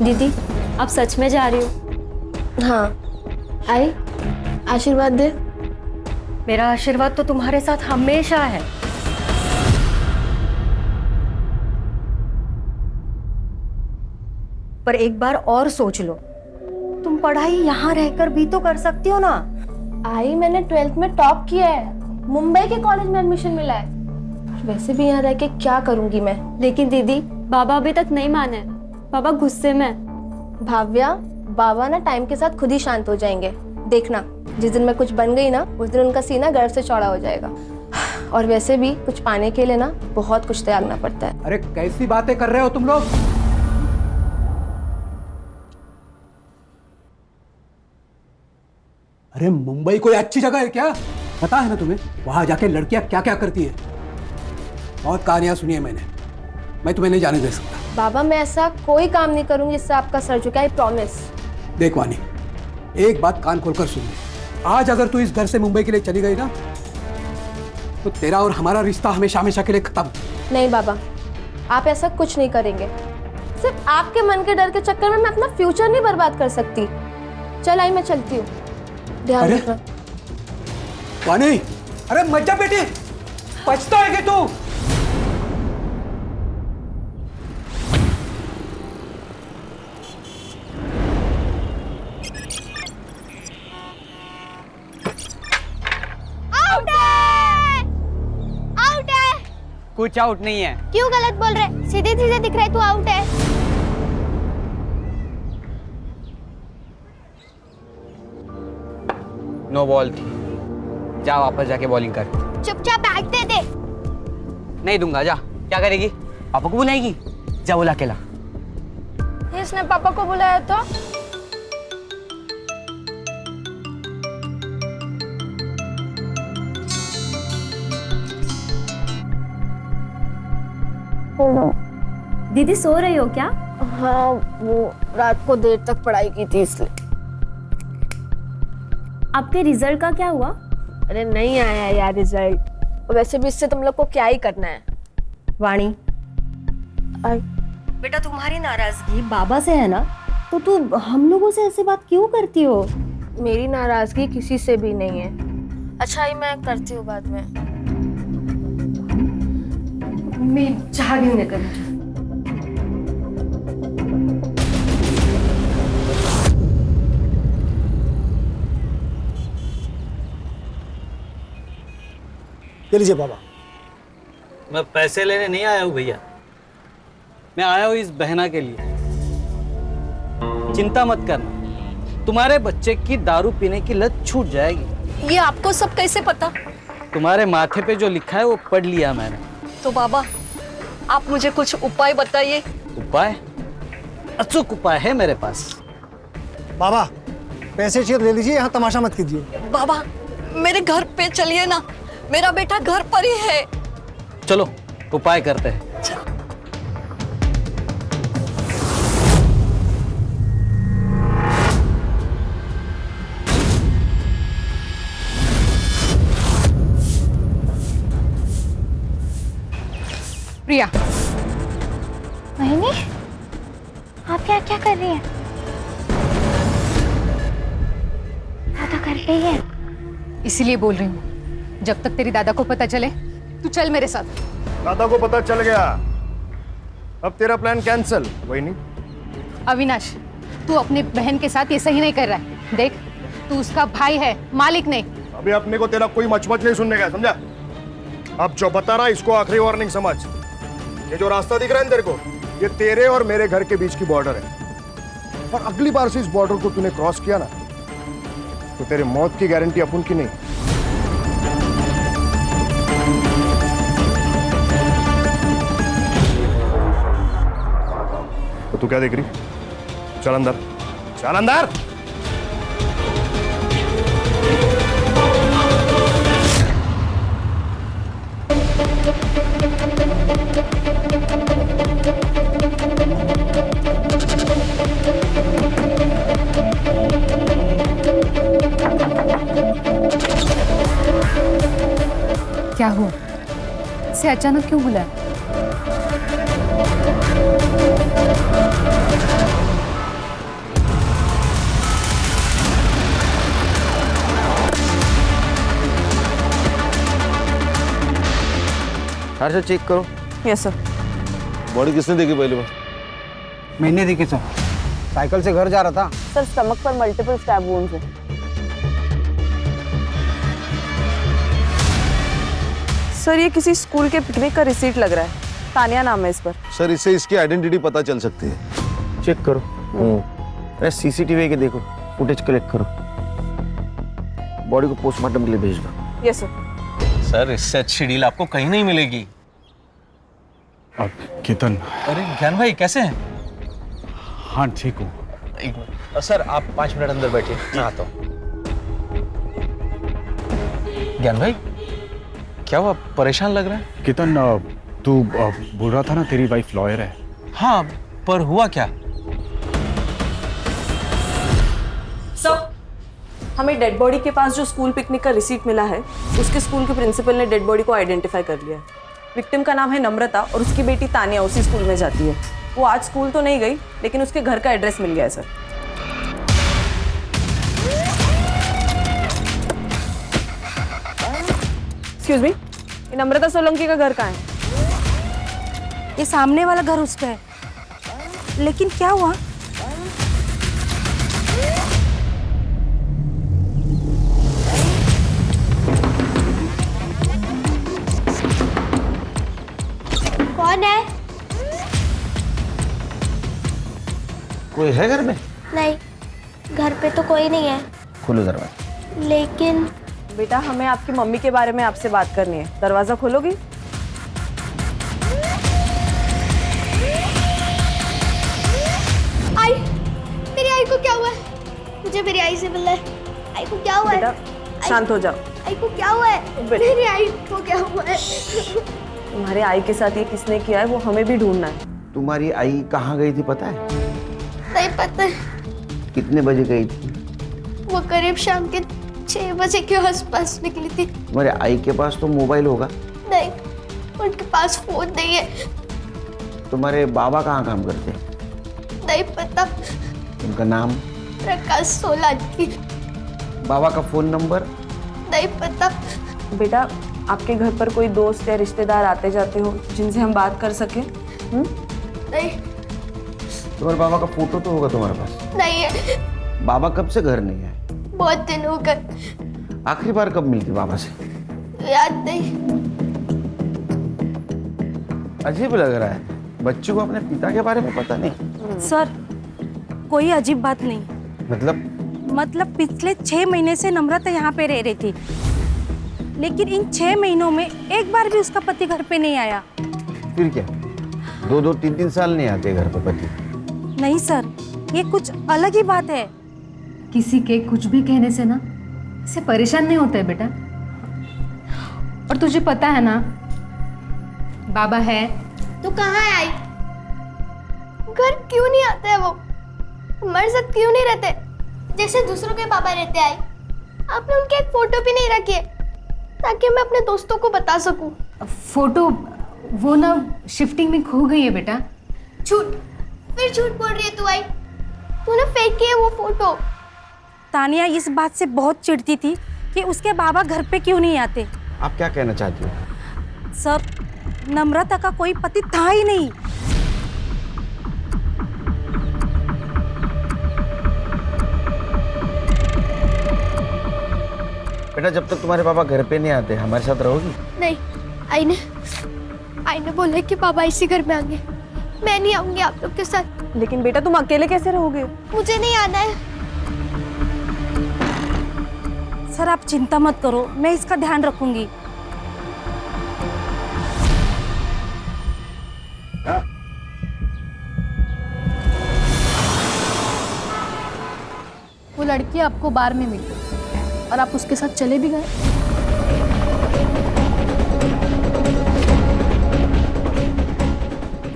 दीदी, आप सच में जा रही हो? हाँ, आई आशीर्वाद दे। मेरा आशीर्वाद तो तुम्हारे साथ हमेशा है। पर एक बार और सोच लो, तुम पढ़ाई यहाँ रहकर भी तो कर सकती हो ना। आई मैंने 12th में टॉप किया है, मुंबई के कॉलेज में एडमिशन मिला है। वैसे भी यहाँ रह के क्या करूंगी मैं। लेकिन दीदी, बाबा अभी तक नहीं माने। बाबा गुस्से में। भाव्या, बाबा ना टाइम के साथ खुद ही शांत हो जाएंगे, देखना। जिस दिन मैं कुछ बन गई ना, उस दिन उनका सीना गर्व से चौड़ा हो जाएगा। और वैसे भी कुछ पाने के लिए ना बहुत कुछ त्यागना पड़ता है। अरे कैसी बातें कर रहे हो तुम लोग? अरे मुंबई कोई अच्छी जगह है क्या? पता है ना तुम्हें वहां जाके लड़कियां क्या क्या करती है? बहुत कहानियां सुनी है मैंने। मैं तुम्हें नहीं जाने दे सकता। बाबा, मैं ऐसा कोई काम नहीं करूंगी जिससे आपका सर झुके, आई प्रॉमिस। देख वानी, एक बात कान खोलकर सुन ले। आज अगर तू इस घर से मुंबई के लिए चली गई ना, तो तेरा और हमारा रिश्ता हमेशा हमेशा के लिए खत्म। नहीं बाबा, आप ऐसा कुछ नहीं करेंगे। सिर्फ आपके मन के डर के चक्कर में मैं अपना फ्यूचर नहीं बर्बाद कर सकती। चल आई, मैं चलती हूँ, ध्यान रखना। वानी, अरे मत जा बेटी, पछता है कि तू? कुछ आउट नहीं है। क्यों गलत बोल रहे? सीधे सीधे दिख रहा है तू आउट है। नो बॉल थी। जा वापस जाके बॉलिंग कर। चुपचाप बैट दे दे। नहीं दूंगा। जा। क्या करेगी? पापा को बुलाएगी? जा बुला के ला। इसने पापा को बुलाया तो? दीदी सो रही हो क्या? हाँ, वो रात को देर तक पढ़ाई की थी इसलिए। आपके रिजल्ट का क्या हुआ? अरे नहीं आया यार रिजल्ट। वैसे भी इससे तुम लोग को क्या ही करना है। वाणी, बेटा तुम्हारी नाराजगी बाबा से है ना, तो तू हम लोगों से ऐसे बात क्यों करती हो? मेरी नाराजगी किसी से भी नहीं है। अच्छा ही मैं करती हूँ बाद में। मैं चाह भी नहीं करती। ये लीजिए बाबा। मैं पैसे लेने नहीं आया हूँ भैया, मैं आया हूँ इस बहना के लिए। चिंता मत करना, तुम्हारे बच्चे की दारू पीने की लत छूट जाएगी। ये आपको सब कैसे पता? तुम्हारे माथे पे जो लिखा है वो पढ़ लिया मैंने। तो बाबा, आप मुझे कुछ उपाय बताइए। उपाय? अचूक उपाय है मेरे पास। बाबा पैसे चाहिए ले लीजिए, यहाँ तमाशा मत कीजिए। बाबा, मेरे घर पे चलिए ना, मेरा बेटा घर पर ही है। चलो उपाय करते हैं। प्रिया, मोहिनी, आप क्या क्या कर रही हैं? दादा घर पे ही है। इसीलिए बोल रही हूँ, जब तक तेरी दादा को पता चले तू चल मेरे साथ। दादा को पता चल गया, अब तेरा प्लान कैंसिल। वही नहीं अविनाश, तू अपने बहन के साथ ये सही नहीं कर रहा है। देख, तू उसका भाई है, मालिक नहीं। अभी अपने को तेरा कोई मचमच नहीं सुनने का, समझा? अब जो बता रहा इसको आखिरी वार्निंग समझ। ये जो रास्ता दिख रहा है तेरे को, ये तेरे और मेरे घर के बीच की बॉर्डर है। और अगली बार से इस बॉर्डर को तूने क्रॉस किया ना, तो तेरे मौत की गारंटी अपन की नहीं। तो तू क्या देख रही? चल अंदर, चल अंदर। क्या हुआ? इसे अचानक क्यों बुलाया? हर से चेक करो। Yes sir. बॉडी किसने देखी पहली बार? मैंने देखे सर, साइकिल से घर जा रहा था। सर स्टमक पर मल्टीपल स्टैब वुंड्स है। सर ये किसी स्कूल के पिकनिक का रिसीट लग रहा है, तानिया नाम है इस पर। सर इससे इसकी आइडेंटिटी पता चल सकती है। चेक करो। अरे सीसीटीवी के देखो, फुटेज कलेक्ट करो, बॉडी को पोस्टमार्टम के लिए भेज दो। Yes sir. सर इससे अच्छी डील आपको कहीं नहीं मिलेगी। अब केतन। अरे ज्ञान भाई कैसे हैं? हाँ ठीक हूँ। एक मिनट सर, आप 5 मिनट अंदर बैठिए, मैं आता हूँ। ज्ञान भाई क्या हुआ, परेशान लग रहा है? केतन तू बोल रहा था ना तेरी वाइफ लॉयर है। हाँ पर हुआ क्या? सर हमें डेड बॉडी के पास जो स्कूल पिकनिक का रिसीट मिला है, उसके स्कूल के प्रिंसिपल ने डेड बॉडी को आइडेंटिफाई कर लिया है। विक्टिम का नाम है नम्रता और उसकी बेटी तानिया उसी स्कूल में जाती है। वो आज स्कूल तो नहीं गई, लेकिन उसके घर का एड्रेस मिल गया है सर। एक्सक्यूज मी, नम्रता सोलंकी का घर कहाँ है? ये सामने वाला घर उसका है, लेकिन क्या हुआ? कौन है? कोई है घर में? नहीं, घर पे तो कोई नहीं है। खोलो दरवाजा। लेकिन बेटा हमें आपकी मम्मी के बारे में आपसे बात करनी है, दरवाजा खोलोगी? आई, मेरी आई को क्या हुआ है? मुझे मेरी आई से मिलना है। आई को क्या हुआ है? बेटा शांत हो जाओ। आई को क्या हुआ है? मेरी आई को क्या हुआ है? तुम्हारे आई के साथ ये किसने किया है वो हमें भी ढूंढना है। तुम्हारी आई कहाँ गई थी पता है? नहीं पता है। कितने बजे गई थी? वो करीब शाम के 6 बजे के आसपास निकली थी। तुम्हारे आई के पास तो मोबाइल होगा? नहीं, उनके पास फोन नहीं है। तुम्हारे बाबा कहाँ काम करते हैं? नहीं पता। उनका नाम? प्रकाश सोलंकी। बाबा का फोन नंबर? नहीं पता। बेटा आपके घर पर कोई दोस्त या रिश्तेदार आते जाते हो जिनसे हम बात कर सके? नहीं। तुम्हारे बाबा का फोटो तो होगा तुम्हारे पास? नहीं है। बाबा कब से घर नहीं आए? बहुत दिन हो गए। आखिरी बार कब मिली थी बाबा से? याद नहीं। अजीब लग रहा है, बच्ची को अपने पिता के बारे में पता नहीं। सर कोई अजीब बात नहीं। मतलब पिछले 6 महीने से नम्रता यहाँ पे रह रही थी, लेकिन इन 6 महीनों में एक बार भी उसका पति घर पे नहीं आया। फिर क्या 2-2, 3-3 साल नहीं आते घर पे पति? नहीं सर, ये कुछ अलग ही बात है। किसी के कुछ भी कहने से ना इसे परेशान नहीं होता है बेटा। और तुझे पता है ना बाबा है तो कहाँ है आई? घर क्यों नहीं आते है वो? हमारे साथ क्यों नहीं रहते जैसे दूसरों के पापा रहते? आई आपने उनकी एक फोटो भी नहीं रखी है ताकि मैं अपने दोस्तों को बता सकूं। फोटो वो ना शिफ्टिंग में खो गई है बेटा। झूठ, फिर झूठ बोल रही है तू। आई तूने फेंकी है वो फोटो। तानिया इस बात से बहुत चिढ़ती थी कि उसके बाबा घर पे क्यों नहीं आते। आप क्या कहना चाहती हो? सर नम्रता का कोई पति था ही नहीं। बेटा जब तक तुम्हारे पापा घर पे नहीं आते हमारे साथ रहोगी? नहीं, आई ने बोला कि पापा इसी घर में आएंगे, मैं नहीं आऊंगी आप लोग के साथ। लेकिन बेटा तुम अकेले कैसे रहोगे? मुझे नहीं आना है। सर आप चिंता मत करो, मैं इसका ध्यान रखूंगी। वो लड़की आपको बार में मिली और आप उसके साथ चले भी गए।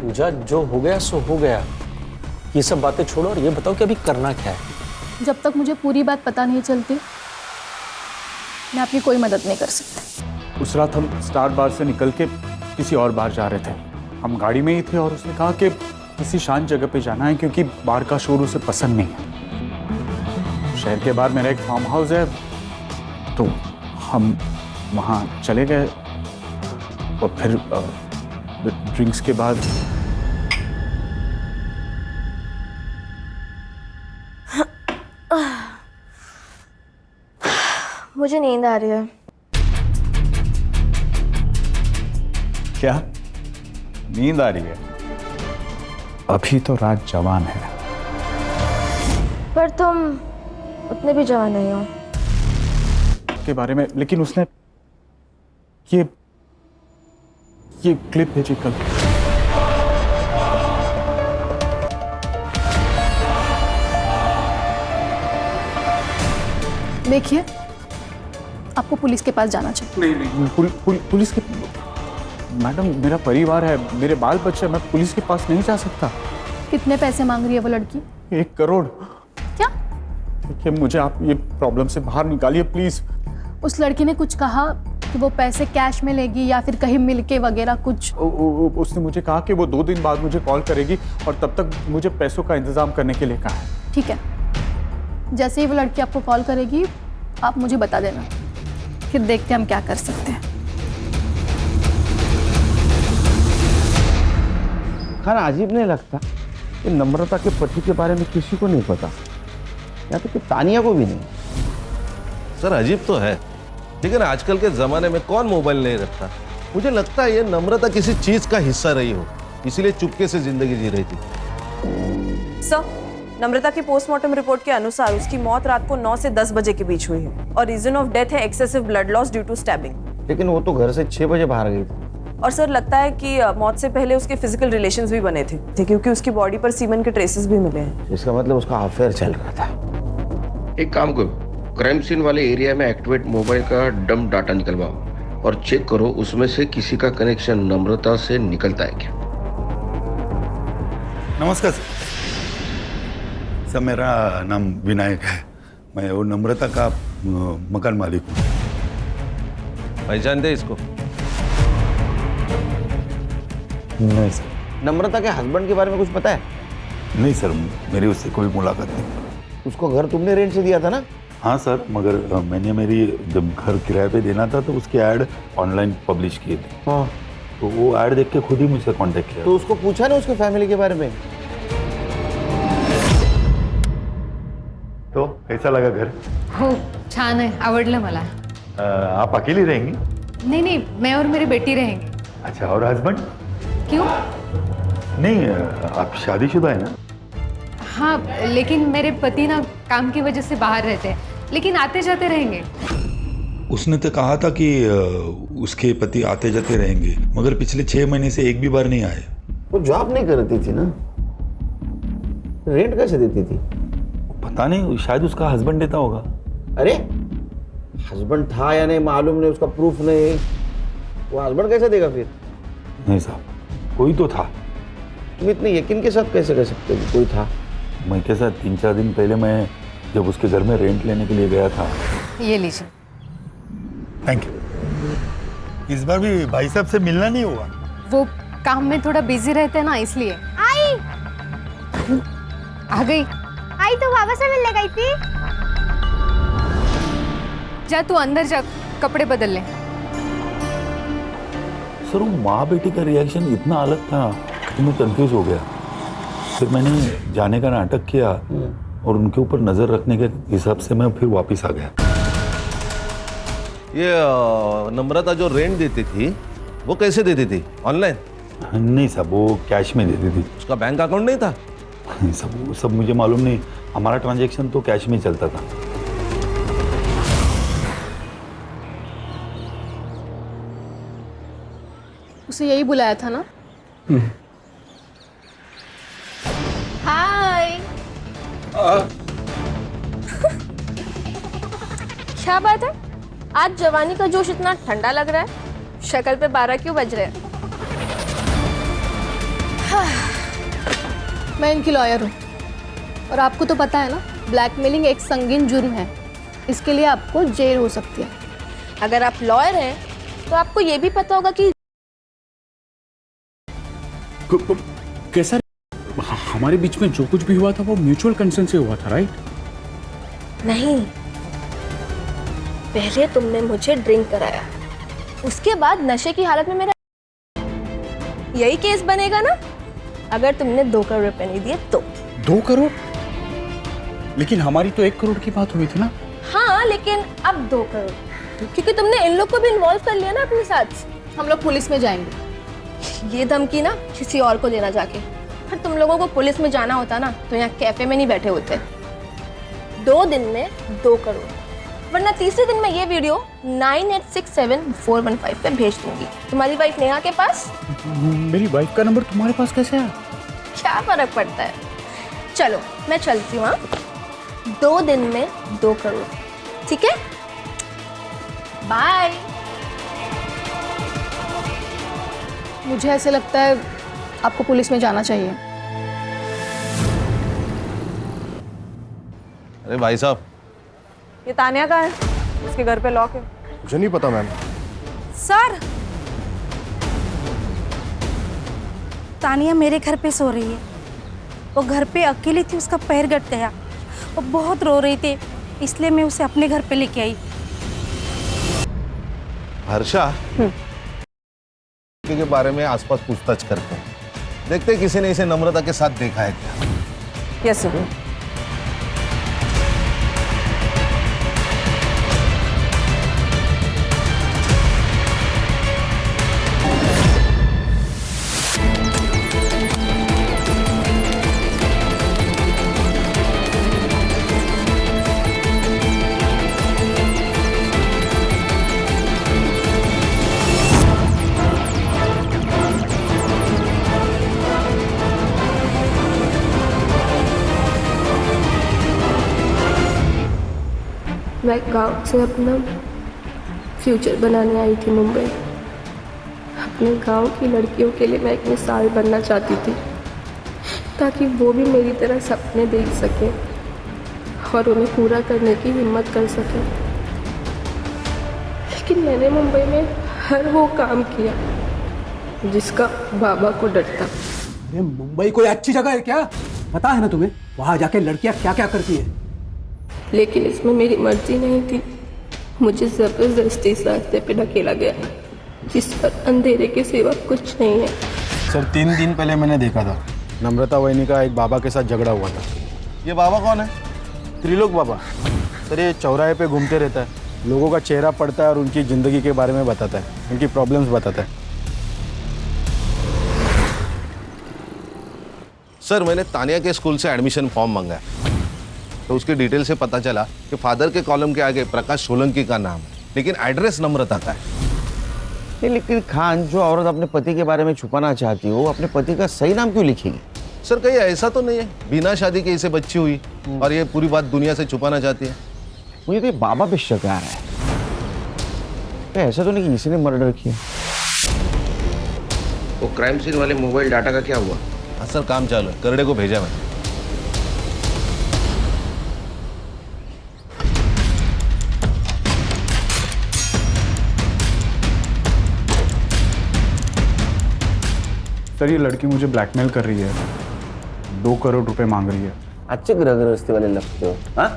पूजा जो हो गया सो हो गया, ये सब बातें छोड़ो और ये बताओ कि अभी करना क्या है? जब तक मुझे पूरी बात पता नहीं चलती मैं आपकी कोई मदद नहीं कर सकती। उस रात हम स्टार बार से निकल के किसी और बार जा रहे थे। हम गाड़ी में ही थे और उसने कहा कि किसी शांत जगह पे जाना है क्योंकि बार का शोर उसे पसंद नहीं है। शहर के बाहर मेरा एक फार्म हाउस है, तो हम वहाँ चले गए। और फिर ड्रिंक्स के बाद मुझे नींद आ रही है। क्या नींद आ रही है? अभी तो रात जवान है। पर तुम उतने भी जवान नहीं हो। के बारे में, लेकिन उसने ये क्लिप भेजी कल। देखिए, आपको पुलिस के पास जाना चाहिए। नहीं, पुलिस के, मैडम मेरा परिवार है, मेरे बाल बच्चे, मैं पुलिस के पास नहीं जा सकता। कितने पैसे मांग रही है वो लड़की? 1 करोड़। क्या? देखिए, मुझे आप ये प्रॉब्लम से बाहर निकालिए प्लीज। उस लड़की ने कुछ कहा कि वो पैसे कैश में लेगी या फिर कहीं मिलके वगैरह कुछ? उसने मुझे कहा कि वो 2 दिन बाद मुझे कॉल करेगी और तब तक मुझे पैसों का इंतजाम करने के लिए कहा है। ठीक है, जैसे ही वो लड़की आपको कॉल करेगी आप मुझे बता देना, फिर देखते हैं हम क्या कर सकते हैं। खाना अजीब नहीं लगता कि नम्रता के पति के बारे में किसी को नहीं पता, या तो कि तानिया को भी नहीं? सर अजीब तो है, लेकिन आजकल के जमाने में कौन मोबाइल नहीं रखता। मुझे लगता है ये नम्रता किसी चीज का हिस्सा रही हो, इसीलिए चुपके से जिंदगी जी रही थी। सर, नम्रता की पोस्टमार्टम रिपोर्ट के अनुसार उसकी मौत रात को 9 से 10 बजे के बीच हुई है और रीजन ऑफ डेथ है excessive blood loss due to stabbing. लेकिन वो तो घर से 6 बजे बाहर गई थी। और सर लगता है कि मौत से पहले उसके फिजिकल रिलेशंस भी बने थे क्योंकि उसकी बॉडी पर सीमेन के ट्रेसेस भी मिले हैं। इसका मतलब उसका अफेयर चल रहा था। एक काम करो, क्राइम सीन वाले एरिया में एक्टिवेट मोबाइल का डंप डाटा निकलवाओ और चेक करो उसमें से किसी का कनेक्शन नम्रता से निकलता है क्या। नमस्कार सर, मेरा नाम विनायक है, मैं वो नम्रता का मकान मालिक हूँ। पहचान दे इसको? नहीं सर। नम्रता के हस्बैंड के बारे में कुछ पता है? नहीं सर, मेरी उससे कोई मुलाकात नहीं। उसको घर तुमने रेंट से दिया था ना? हाँ सर, मगर मैंने मेरी जब घर किराए पे देना था तो उसके ऐड ऑनलाइन पब्लिश किए थे। हाँ। तो वो ऐड देख के खुद ही मुझसे कांटेक्ट किया। तो उसको पूछा ना उसके फैमिली के बारे में? तो कैसा लगा घर? हो छान आहे, आवडलं मला। आप अकेली रहेंगी? नहीं नहीं, मैं और मेरी बेटी रहेंगे। अच्छा, और हस्बैंड? क्यों? नहीं, आप शादीशुदा है ना? हाँ, लेकिन मेरे पति ना काम की वजह से बाहर रहते हैं, लेकिन आते जाते रहेंगे। उसने तो कहा था कि उसके पति आते जाते रहेंगे, मगर पिछले 6 महीने से एक भी बार नहीं आए। वो जॉब नहीं करती थी ना, रेंट कैसे देती थी? पता नहीं, शायद उसका हस्बैंड देता होगा। अरे हस्बैंड था या नहीं मालूम नहीं, उसका प्रूफ नहीं, वो हस्बैंड कैसे देगा फिर? नहीं साहब, कोई तो था। तुम इतने यकीन के साथ कैसे कह सकते हो कोई था? मैं के साथ 3-4 दिन पहले मैं जब उसके घर में रेंट लेने के लिए गया था। ये लीजिए। Thank you. इस बार भी भाई साहब से मिलना नहीं हुआ? वो काम में थोड़ा बिजी रहते हैं ना, इसलिए। आई आ गई। आई तो बाबा से मिलने गई थी। जा तू अंदर जा, कपड़े बदल ले। सर, वो माँ बेटी का रिएक्शन इतना अलग था कि मैं कंफ्यूज हो गया। फिर मैंने जाने का नाटक किया और उनके ऊपर नजर रखने के हिसाब से मैं फिर वापस आ गया। ये नम्रता जो रेंट देती थी वो कैसे देती थी? ऑनलाइन? नहीं साहब, वो कैश में देती थी। उसका बैंक अकाउंट नहीं था? नहीं सब, वो सब मुझे मालूम नहीं, हमारा ट्रांजैक्शन तो कैश में चलता था। उसे यही बुलाया था ना? हाय। क्या बात है, आज जवानी का जोश इतना ठंडा लग रहा है? शक्ल पे 12 क्यों बज रहे हैं? मैं इनकी लॉयर हूँ और आपको तो पता है ना, ब्लैकमेलिंग एक संगीन जुर्म है, इसके लिए आपको जेल हो सकती है। अगर आप लॉयर हैं तो आपको ये भी पता होगा कि कैसा हमारे बीच में जो कुछ भी हुआ था वो म्यूचुअल कंसेंट से हुआ था, राइट? नहीं, पहले तुमने मुझे ड्रिंक कराया, उसके बाद नशे की हालत में मेरा यही केस बनेगा ना अगर तुमने 2 करोड़ रुपए नहीं दिए तो। 2 करोड़? लेकिन हमारी तो 1 करोड़ की बात हुई थी ना। हाँ लेकिन अब 2 करोड़ क्योंकि तुमने इन लोग को भी इन्वॉल्व कर लिया ना अपने साथ। हम लोग पुलिस में जाएंगे। ये धमकी ना किसी और को देना जाके। फिर तुम लोगों को पुलिस में जाना होता ना तो यहाँ कैफे में नहीं बैठे होते। 2 दिन में 2 करोड़, वरना तीसरे दिन मैं ये वीडियो 9867-415 पे भेज दूंगी तुम्हारी वाइफ नेहा के पास। मेरी वाइफ का नंबर तुम्हारे पास कैसे आया? क्या फर्क पड़ता है। चलो मैं चलती हूँ। 2 दिन में 2 करोड़, ठीक है? बाय। मुझे ऐसे लगता है आपको पुलिस में जाना चाहिए। अरे भाई साहब, ये तानिया का है, उसके घर पे लॉक है। मुझे नहीं पता मैम। सर, तानिया मेरे घर पे सो रही है। वो घर पे अकेली थी, उसका पैर गट गया। वो बहुत रो रही थी, इसलिए मैं उसे अपने घर पे लेके आई। हर्षा के बारे में आसपास पूछताछ करते हैं, देखते हैं किसी ने इसे नम्रता के साथ देखा है क्या। Yes sir. मैं गांव से अपना फ्यूचर बनाने आई थी मुंबई। अपने गांव की लड़कियों के लिए मैं एक मिसाल बनना चाहती थी, ताकि वो भी मेरी तरह सपने देख सकें और उन्हें पूरा करने की हिम्मत कर सकें। लेकिन मैंने मुंबई में हर वो काम किया जिसका बाबा को डर था। अरे मुंबई कोई अच्छी जगह है क्या? पता है ना तुम्हें वहां जाके लड़कियां क्या क्या करती है। लेकिन इसमें मेरी मर्जी नहीं थी। मुझे जबरदस्ती इस रास्ते पे ढकेला गया जिस पर अंधेरे के सिवा कुछ नहीं है। सर 3 दिन पहले मैंने देखा था, नम्रता वहिनी का एक बाबा के साथ झगड़ा हुआ था। ये बाबा कौन है? त्रिलोक बाबा। सर ये चौराहे पे घूमते रहता है, लोगों का चेहरा पढ़ता है और उनकी ज़िंदगी के बारे में बताता है, उनकी प्रॉब्लम्स बताता है। सर मैंने तानिया के स्कूल से एडमिशन फॉर्म मंगाया, तो उसकी डिटेल से पता चला कि फादर के कॉलम के आगे प्रकाश सोलंकी का नाम है, लेकिन एड्रेस नम्रता का है। लेकिन खान, जो औरत अपने पति के बारे में छुपाना चाहती हो, अपने पति का सही नाम क्यों लिखेगी? सर कहीं ऐसा तो नहीं है बिना शादी के इसे बच्ची हुई और ये पूरी बात दुनिया से छुपाना चाहती है? मुझे तो बाबा पे शक आ रहा है। क्या ऐसा तो नहीं कि किसी ने मर्डर किया? वो क्राइम सीन वाले मोबाइल डाटा का क्या हुआ? हाँ सर काम चालू है, करड़े को भेजा मैंने। सर ये लड़की मुझे ब्लैकमेल कर रही है, 2 करोड़ रुपए मांग रही है। अच्छे गृहस्थी वाले लगते हो। हाँ,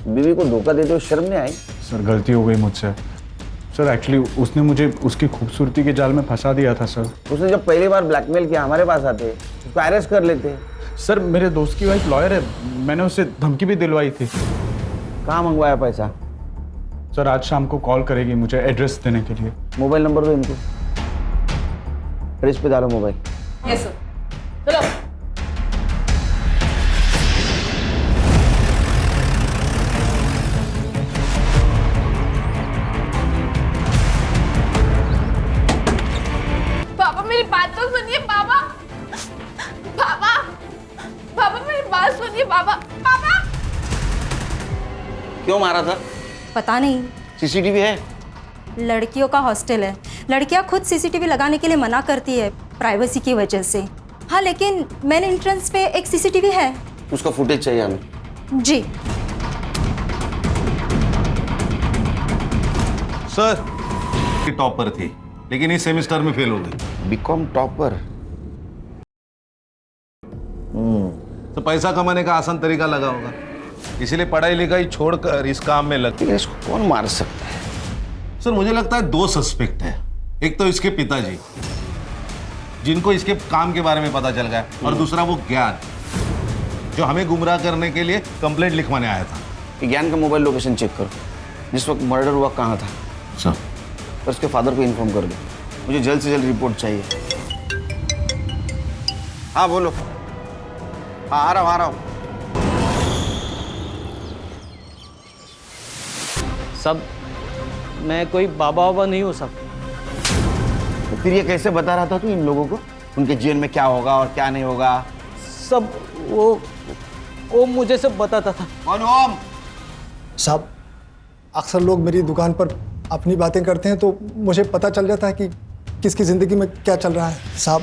बीवी को धोखा देते हो, शर्म नहीं आई? सर गलती हो गई मुझसे। सर एक्चुअली उसने मुझे उसकी खूबसूरती के जाल में फंसा दिया था सर। उसने जब पहली बार ब्लैकमेल किया हमारे पास आते, उसको अरेस्ट कर लेते। सर मेरे दोस्त की वाइफ लॉयर है, मैंने उससे धमकी भी दिलवाई थी। कहाँ मंगवाया पैसा? सर आज शाम को कॉल करेगी मुझे एड्रेस देने के लिए। मोबाइल नंबर दो इनको, फ्रिज पे डालो मोबाइल। Yes sir. चलो। पापा मेरी बात तो सुनिए पापा। पापा पापा मेरी बात सुनिए पापा। पापा क्यों मारा था? पता नहीं। सीसीटीवी है? लड़कियों का हॉस्टल है, लड़कियां खुद सीसीटीवी लगाने के लिए मना करती है प्राइवेसी की वजह से। हाँ लेकिन मेन एंट्रेंस पे एक सीसीटीवी है। उसका फुटेज चाहिए हमें। जी सर टॉपर थी लेकिन इस सेमेस्टर में फेल हो गई। BCom topper? तो पैसा कमाने का आसान तरीका लगा होगा, इसीलिए पढ़ाई लिखाई छोड़कर इस काम में लग। इसको कौन मार सकता है? सर मुझे लगता है 2 सस्पेक्ट है। एक तो इसके पिताजी जिनको इसके काम के बारे में पता चल गया, और दूसरा वो ज्ञान जो हमें गुमराह करने के लिए कंप्लेंट लिखवाने आया था। कि ज्ञान का मोबाइल लोकेशन चेक करो, जिस वक्त मर्डर हुआ कहाँ था। सर, और उसके फादर को इन्फॉर्म कर दो, मुझे जल्द से जल्द रिपोर्ट चाहिए। हाँ बोलो। हाँ आ रहा हूँ। सब मैं कोई बाबा वाबा नहीं हूँ सब। तो फिर ये कैसे बता रहा था तू इन लोगों को, उनके जीवन में क्या होगा और क्या नहीं होगा? सब वो मुझे सब बताता था। कौन ओम? साहब, अक्सर लोग मेरी दुकान पर अपनी बातें करते हैं तो मुझे पता चल जाता है कि किसकी ज़िंदगी में क्या चल रहा है। साहब,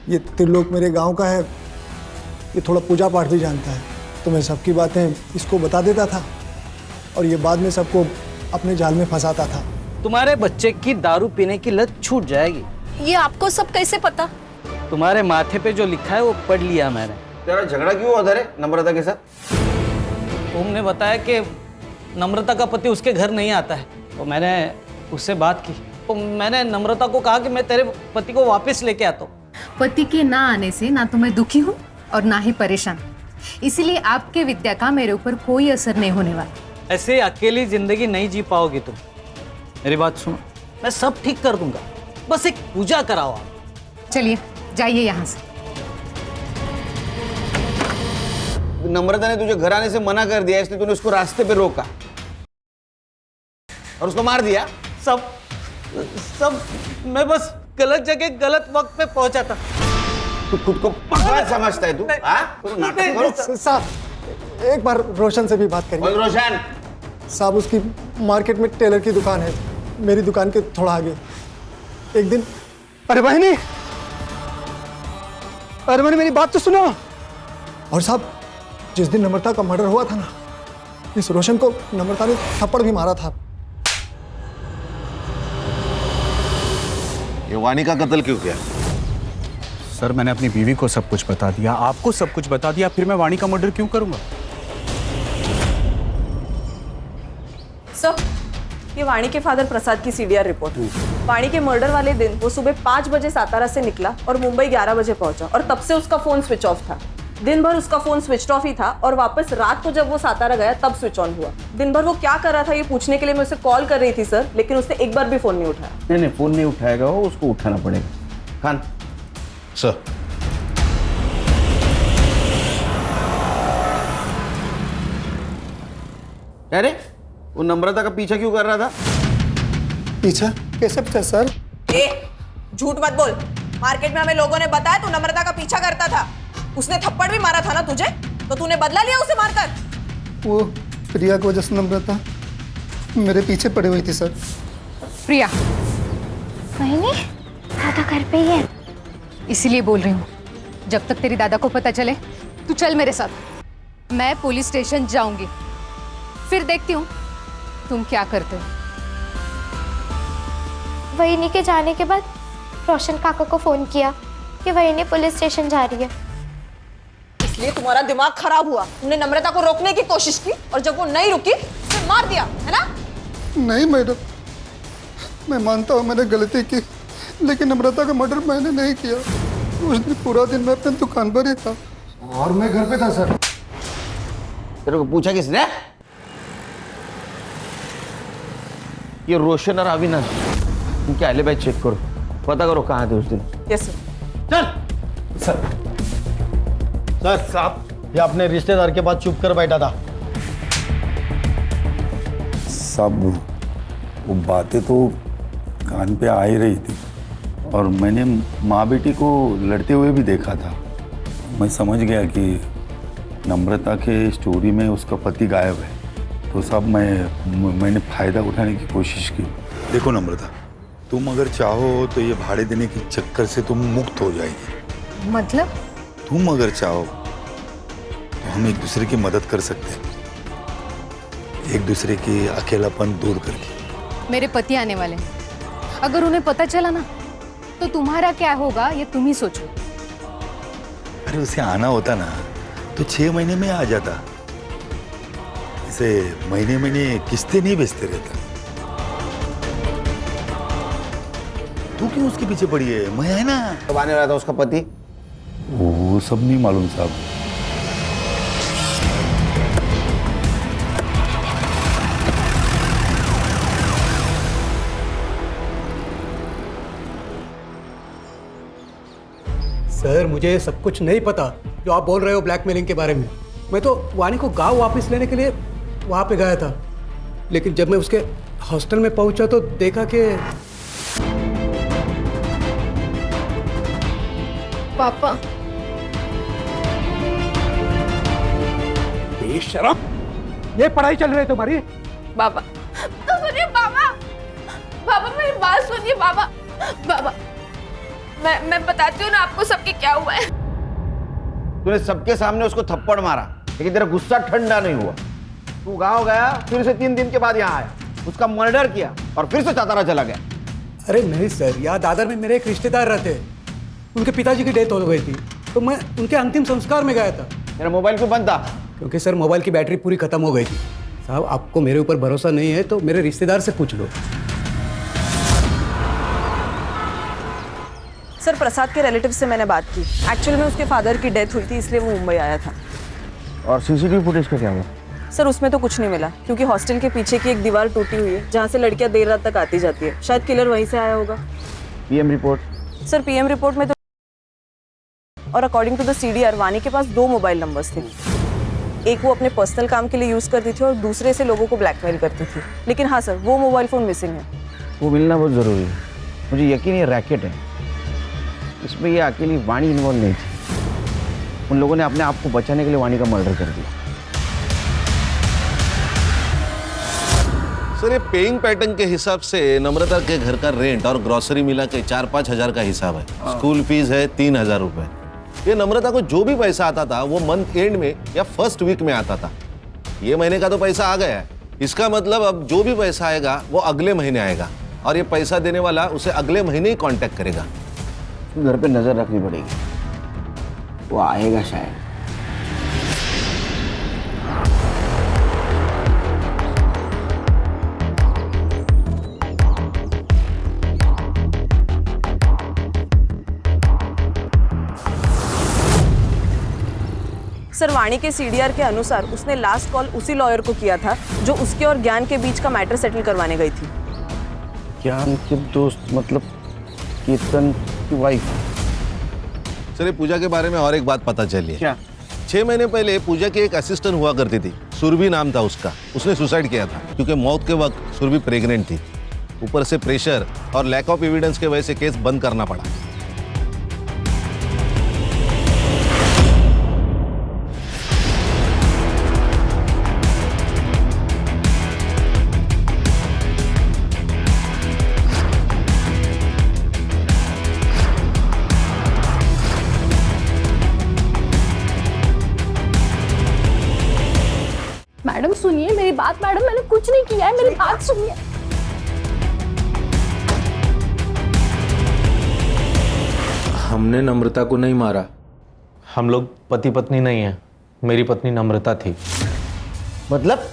ये त्रिलोक मेरे गांव का है, ये थोड़ा पूजा पाठ भी जानता है, तो मैं सबकी बातें इसको बता देता था और ये बाद में सबको अपने जाल में फंसाता था। तुम्हारे बच्चे की दारू पीने की लत छूट जाएगी। ये आपको सब कैसे पता? तुम्हारे माथे पे जो लिखा है वो पढ़ लिया मैंने। तेरा झगड़ा क्यों हुआ था रे नम्रता के साथ? तुमने बताया कि नम्रता का पति उसके घर नहीं आता है, तो मैंने उससे बात की। तो मैंने नम्रता को कहा कि मैं तेरे पति को वापस लेके आता हूँ। पति के ना आने से ना तो मैं दुखी हूँ और ना ही परेशान, इसीलिए आपके विद्या का मेरे ऊपर कोई असर नहीं होने वाला। ऐसे अकेली जिंदगी नहीं जी पाओगी तुम। मेरी बात सुनो, मैं सब ठीक कर दूंगा, बस एक पूजा कराओ आप। चलिए जाइए यहाँ से। नम्रता ने तुझे घर आने से मना कर दिया, इसलिए तूने उसको रास्ते पे रोका और उसको मार दिया। सब मैं बस गलत जगह गलत वक्त पे पहुंचा था। तू खुद को पागल समझता है तू? तो नाटक करो। साहब, एक बार रोशन से भी बात करिए। रोशन साहब, उसकी मार्केट में टेलर की दुकान है, मेरी दुकान के थोड़ा आगे। एक दिन, अरे बहनी मेरी बात तो सुनो। और साहब, जिस दिन नम्रता का मर्डर हुआ था ना, इस रोशन को नम्रता ने थप्पड़ भी मारा था। ये वानी का कत्ल क्यों किया? सर, मैंने अपनी बीवी को सब कुछ बता दिया, आपको सब कुछ बता दिया, फिर मैं वाणी का मर्डर क्यों करूंगा? सर, ये वाणी के फादर प्रसाद की सीडीआर रिपोर्ट। वाणी के मर्डर वाले दिन वो सुबह 5 बजे सातारा से निकला और मुंबई 11 बजे पहुंचा, और तब से उसका फोन स्विच ऑफ था। दिन भर उसका फोन स्विच ऑफ ही था और वापस रात को जब वो सातारा गया तब स्विच ऑन हुआ। दिन भर वो क्या कर रहा था ये पूछने के लिए मैं उसे कॉल कर रही थी सर, लेकिन उसने एक बार भी फोन नहीं उठाया। नहीं, फोन नहीं उठाएगा वो, उसको उठाना पड़ेगा। खान सर, अरे वो नम्रता का पीछा क्यों कर रहा था? पीछा? कैसे पीछा सर? झूठ मत बोल। मार्केट में हमें लोगों ने बताया तू नम्रता का पीछा करता था। उसने थप्पड़ भी मारा था ना तुझे, तो तूने बदला लिया उसे मारकर? वो प्रिया की वजह से नम्रता मेरे पीछे पड़ी हुई थी सर। प्रिया, बहनी, दादा घर पे ही है। इसीलिए बोल रही हूँ, जब तक तेरी दादा को पता चले तू चल मेरे साथ। मैं पुलिस स्टेशन जाऊंगी, फिर देखती हूँ तुम क्या करते हो। वहीनी के जाने के बाद रोशन काका को फोन किया कि वहीनी पुलिस स्टेशन जा रही है। इसलिए तुम्हारा दिमाग खराब हुआ। तुमने नम्रता को रोकने की कोशिश की और जब वो नहीं रुकी तो मार दिया, है ना? नहीं मैडम, मैं मानता हूँ मैंने गलती की, लेकिन नम्रता का मर्डर मैंने नहीं किया। उस दिन पूरा दिन मैं अपनी दुकान पर ही था और मैं घर पे था सर। तेरे को पूछा किसने? ये रोशन और अविनाश, इनके एलिबाई चेक करो, पता करो कहाँ थे उस दिन। Yes sir. सर साहब, ये अपने रिश्तेदार के पास चुप कर बैठा था। सब वो बातें तो कान पे आ ही रही थी और मैंने माँ बेटी को लड़ते हुए भी देखा था। मैं समझ गया कि नम्रता के स्टोरी में उसका पति गायब है, तो सब मैंने फ़ायदा उठाने की कोशिश की। देखो नम्रता, तुम अगर चाहो तो ये भाड़े देने के चक्कर से तुम मुक्त हो जाएगी। मतलब? तुम अगर चाहो तो हम एक दूसरे की मदद कर सकते हैं, एक दूसरे की अकेलापन दूर करके। मेरे पति आने वाले हैं, अगर उन्हें पता चला ना तो तुम्हारा क्या होगा ये तुम ही सोचो। अरे उसे आना होता ना तो 6 महीने में आ जाता, इसे महीने महीने किस्तें नहीं बेचते रहता। तू क्यों उसके पीछे पड़ी है? मैं है ना। कब आने वाला था उसका पति? वो सब नहीं मालूम साहब। सर मुझे सब कुछ नहीं पता जो आप बोल रहे हो ब्लैकमेलिंग के बारे में। मैं तो वानी को गांव वापस लेने के लिए वहां पे गया था, लेकिन जब मैं उसके हॉस्टल में पहुंचा तो देखा कि पापा बेशरम, ये पढ़ाई चल रही है तुम्हारी? बाबा तो सुनिए बाबा, बाबा मेरी बात सुनिए बाबा। बाबा मैं बताती हूँ ना आपको सबके क्या हुआ है। तूने सबके सामने उसको थप्पड़ मारा, लेकिन तेरा गुस्सा ठंडा नहीं हुआ। तू गांव गया, फिर से 3 दिन के बाद यहाँ आया, उसका मर्डर किया और फिर से सातारा चला गया। अरे नहीं सर, यहाँ दादर में मेरे एक रिश्तेदार रहते हैं, उनके पिताजी की डेथ हो गई थी तो मैं उनके अंतिम संस्कार में गया था। मेरा मोबाइल क्यों बंद था? क्योंकि सर मोबाइल की बैटरी पूरी खत्म हो गई थी। साहब आपको मेरे ऊपर भरोसा नहीं है तो मेरे रिश्तेदार से पूछ लो। सर प्रसाद के रिलेटिव से मैंने बात की। एक्चुअल में उसके फादर की डेथ हुई थी, इसलिए वो मुंबई आया था। और सीसीटीवी फुटेज का क्या हुआ? सर उसमें तो कुछ नहीं मिला, क्योंकि हॉस्टल के पीछे की एक दीवार टूटी हुई है जहाँ से लड़कियाँ देर रात तक आती जाती है। शायद किलर वहीं से आया होगा। PM report? Sir PM report में तो, और अकॉर्डिंग टू द सीडीआर वानी के पास 2 मोबाइल नंबर्स थे। एक वो अपने पर्सनल काम के लिए यूज़ करती थी और दूसरे से लोगों को ब्लैकमेल करती थी। लेकिन हाँ सर, वो मोबाइल फ़ोन मिसिंग है। वो मिलना बहुत ज़रूरी है। मुझे यकीन है रैकेट है, इसमें ये अकेली वाणी इन्वॉल्व नहीं थी। उन लोगों ने अपने आप को बचाने के लिए वाणी का मर्डर कर दिया। सर ये पेइंग पैटर्न के हिसाब से नम्रता के घर का रेंट और ग्रोसरी मिला के 4-5 हजार का हिसाब है। स्कूल फीस है 3,000 रुपए। ये नम्रता को जो भी पैसा आता था वो मंथ एंड में या फर्स्ट वीक में आता था। ये महीने का तो पैसा आ गया है, इसका मतलब अब जो भी पैसा आएगा वो अगले महीने आएगा और ये पैसा देने वाला उसे अगले महीने ही कांटेक्ट करेगा। घर पे नजर रखनी पड़ेगी, वो आएगा शायद। सर वाणी के सीडीआर के अनुसार उसने लास्ट कॉल उसी लॉयर को किया था जो उसके और ज्ञान के बीच का मैटर सेटल करवाने गई थी। ज्ञान के दोस्त मतलब कीर्तन की वाइफ? सर ये पूजा के बारे में और एक बात पता चली है। क्या? 6 महीने पहले पूजा की एक असिस्टेंट हुआ करती थी, सुरभि नाम था उसका। उसने सुसाइड किया था क्योंकि मौत के वक्त सुरभि प्रेग्नेंट थी। ऊपर से प्रेशर और लैक ऑफ एविडेंस के वजह से केस बंद करना पड़ा। मैडम सुनिए मेरी बात। मैडम मैंने कुछ नहीं किया है, मेरी बात सुनिए। हमने नम्रता को नहीं मारा। हम लोग पति पत्नी नहीं हैं। मेरी पत्नी नम्रता थी। मतलब?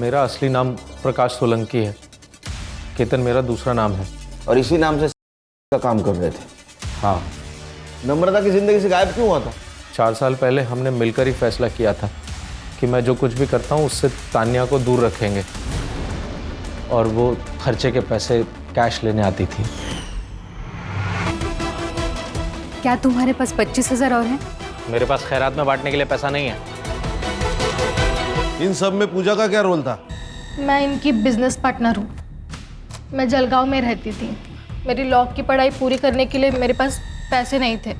मेरा असली नाम प्रकाश सोलंकी है, केतन मेरा दूसरा नाम है। और इसी नाम से का काम कर रहे थे? हाँ। नम्रता की जिंदगी से गायब क्यों हुआ था? 4 साल पहले हमने मिलकर ही फैसला किया था कि मैं जो कुछ भी करता हूँ उससे तानिया को दूर रखेंगे, और वो खर्चे के पैसे कैश लेने आती थी। क्या तुम्हारे पास 25,000 और हैं? मेरे पास खैरात में बांटने के लिए पैसा नहीं है। इन सब में पूजा का क्या रोल था? मैं इनकी बिजनेस पार्टनर हूँ। मैं जलगांव में रहती थी। मेरी लॉ की पढ़ाई पूरी करने के लिए मेरे पास पैसे नहीं थे,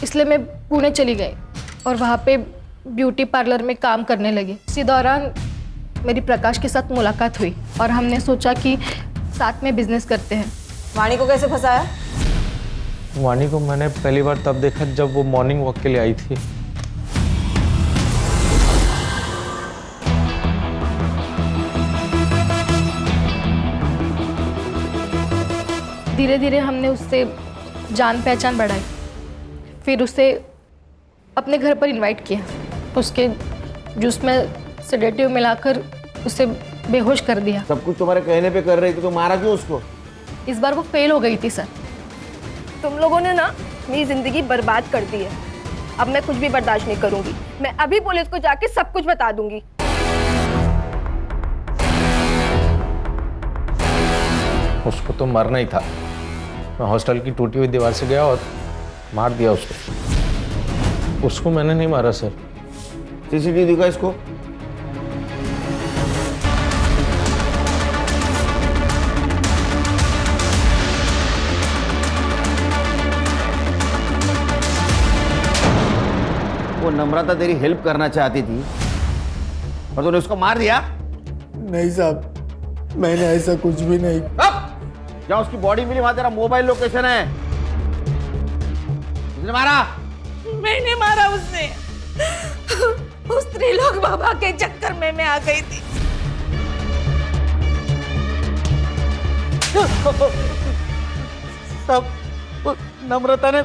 इसलिए मैं पुणे चली गई और वहाँ पे ब्यूटी पार्लर में काम करने लगी। इसी दौरान मेरी प्रकाश के साथ मुलाकात हुई और हमने सोचा कि साथ में बिजनेस करते हैं। वाणी को कैसे फंसाया? वाणी को मैंने पहली बार तब देखा जब वो मॉर्निंग वॉक के लिए आई थी। धीरे धीरे हमने उससे जान पहचान बढ़ाई, फिर उसे अपने घर पर इनवाइट किया। उसके जूस में सेडेटिव मिलाकर उसे बेहोश कर दिया। सब कुछ तुम्हारे कहने पे कर रही थी तो मारा क्यों उसको? इस बार वो फेल हो गई थी सर। तुम लोगों ने ना मेरी जिंदगी बर्बाद कर दी है। अब मैं कुछ भी बर्दाश्त नहीं करूंगी। मैं अभी पुलिस को जाके सब कुछ बता दूंगी। उसको तो मरना ही था। मैं हॉस्टल की टूटी हुई दीवार से गया और मार दिया उसको। उसको मैंने नहीं मारा सर। सीसीटीवी दिखा इसको। वो नम्रता तेरी हेल्प करना चाहती थी और तूने उसको मार दिया। नहीं साहब, मैंने ऐसा कुछ भी नहीं। जहाँ उसकी बॉडी मिली वहां तेरा मोबाइल लोकेशन है। किसने मारा? मैंने मारा उसने। उस त्रिलोक बाबा के चक्कर में मैं आ गई थी। सब नम्रता ने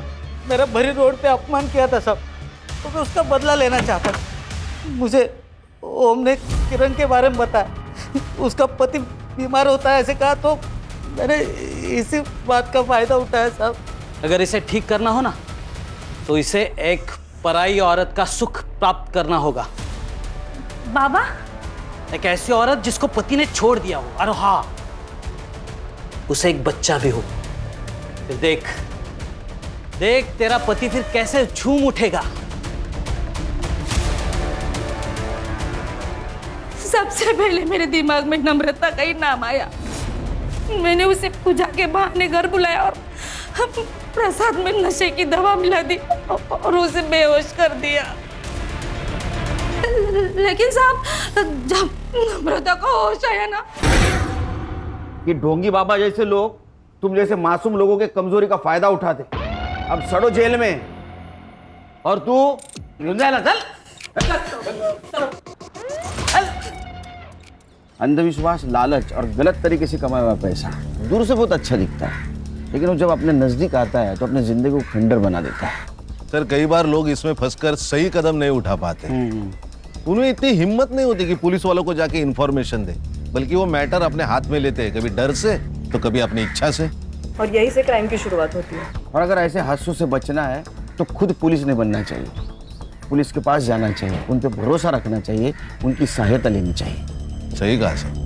मेरा भरी रोड पे अपमान किया था सब, तो मैं उसका बदला लेना चाहता था। मुझे ओम ने किरण के बारे में बताया, उसका पति बीमार होता है ऐसे कहा, तो मैंने इसी बात का फायदा उठाया साहब। अगर इसे ठीक करना हो ना तो इसे एक पराई औरत का सुख प्राप्त करना होगा। बाबा, एक ऐसी औरत जिसको पति ने छोड़ दिया हो, और हाँ, उसे एक बच्चा भी हो। फिर देख देख तेरा पति फिर कैसे झूम उठेगा। सबसे पहले मेरे दिमाग में नम्रता का ही नाम आया। मैंने उसे पूजा के बहाने घर बुलाया और प्रसाद में नशे की दवा मिला दी और उसे बेहोश कर दिया। लेकिन साहब, जब नम्रता को होश आया ना, ये ढोंगी बाबा जैसे लोग तुम जैसे मासूम लोगों के कमजोरी का फायदा उठाते। अब सड़ो जेल में और तू चल। अंधविश्वास, लालच और गलत तरीके से कमाया हुआ पैसा दूर से बहुत अच्छा दिखता है, लेकिन वो जब अपने नजदीक आता है तो अपने जिंदगी को खंडर बना देता है। सर, कई बार लोग इसमें फंसकर सही कदम नहीं उठा पाते। उन्हें इतनी हिम्मत नहीं होती कि पुलिस वालों को जाके इन्फॉर्मेशन दे, बल्कि वो मैटर अपने हाथ में लेते हैं, कभी डर से तो कभी अपनी इच्छा से। और यही से क्राइम की शुरुआत होती है। और अगर ऐसे हादसों से बचना है तो खुद पुलिस नहीं बनना चाहिए, पुलिस के पास जाना चाहिए, उन पर भरोसा रखना चाहिए, उनकी सहायता लेनी चाहिए। सही कहा सर।